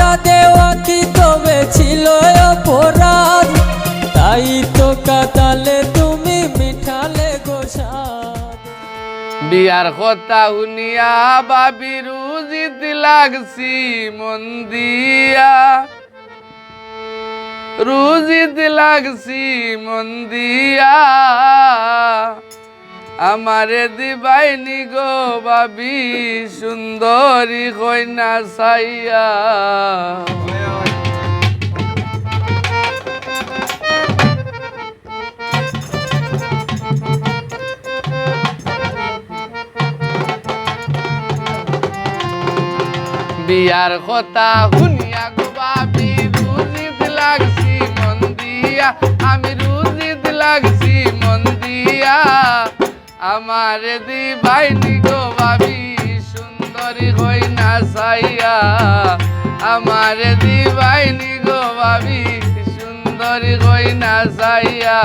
ভালোবাসা দেওয়া কি তবে ছিল অপরাধ? তাই তো কাতালে তুমি মিঠালে গোসাদ। বিয়ার কথা শুনিয়া বাবি রুজিত লাগছি মন দিয়া, রুজিত লাগছি মন দিয়া। আমারে দিবাইনি গো বাবি সুন্দরী কইনা চাইয়া। বিয়ার কথা শুনিয়া গো বাবি রুজিত লাগছি মন দিয়া, আমি রুজিত লাগছি মন দিয়া। আমার দিবাইনি গো বাবি সুন্দরী কইনা চাইয়া, আমার দিবাইনি গো বাবি সুন্দরী কইনা চাইয়া।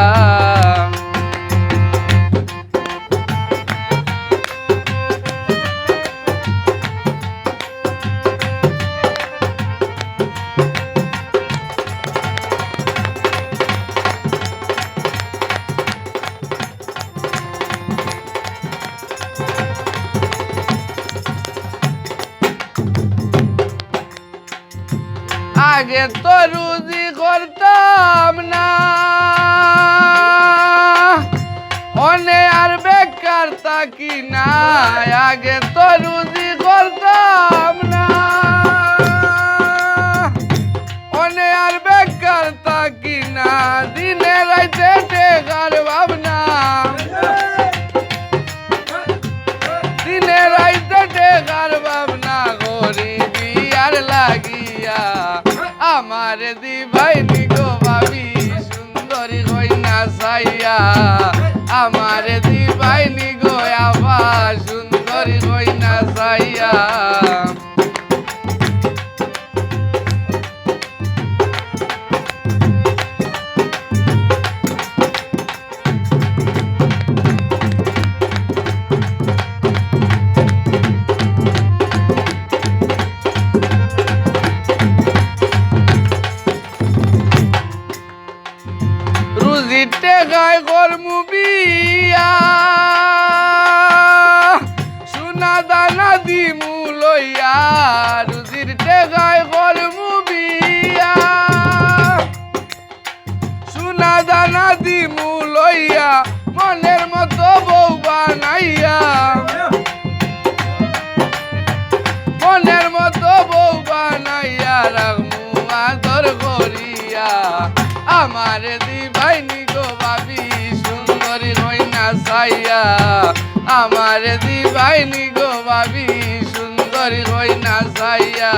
আগে তো রুজি করতাম না, অনে আর বেকার থাকি না। আগে তো রুজি করতাম না, অনে আর বেকার থাকি না। দিনে রাইতে টেকার ভাবনা, দিনে রাইতে টেকার ভাবনা গরিবি আর লাগিয়া। আমার দিবাইনি গো বাবি সুন্দরী কইনা চাইয়া, আমার দিবাইনি গো আবার সুন্দরী কইনা চাইয়া। রুজিতে গায় গরমু বিয়া, সোনা দানা দিমু লইয়া। রুজির টেগায় গরমু বিয়া, সোনা দানা দিমু লইয়া। মনের মতো বউ বানাইয়া, মনের মতো বউ বানাইয়া রাখমু আদর করিয়া। আমার দিবাইনি গো বাবি সুন্দরী কইনা চাইয়া, আমার দিবাইনি গো বাবি সুন্দরী কইনা চাইয়া।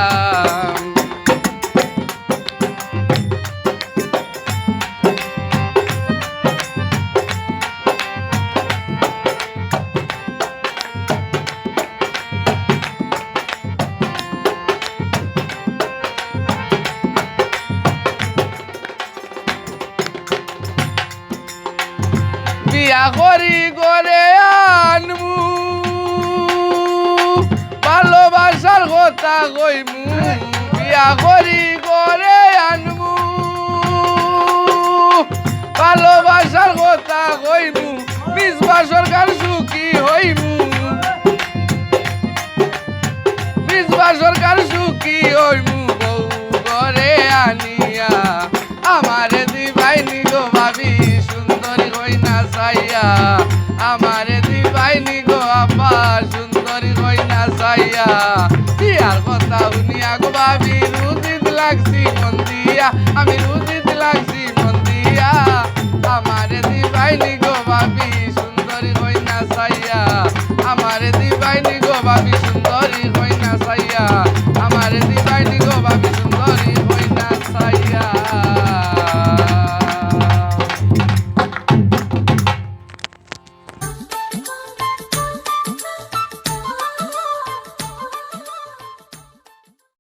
বিয়া করি করে আনমু, ভালোবাসার কথা কইমু। বিয়া করি করে আনমু, ভালোবাসার কথা কইমু। 20 বছর কাল সুখী হইমু, 20 বছর কাল সুখী হইমু বউ করে আনিয়া। আমার দিবাইনি গো বাবি সুন্দরী কইনা চাইয়া, আমার দিবাইনি গো আপা সুন্দরী কইনা চাইয়া। বিয়ার কথা শুনিয়া গো বাবি রুজিত লাগছি মন দিয়া, আমি রুজিত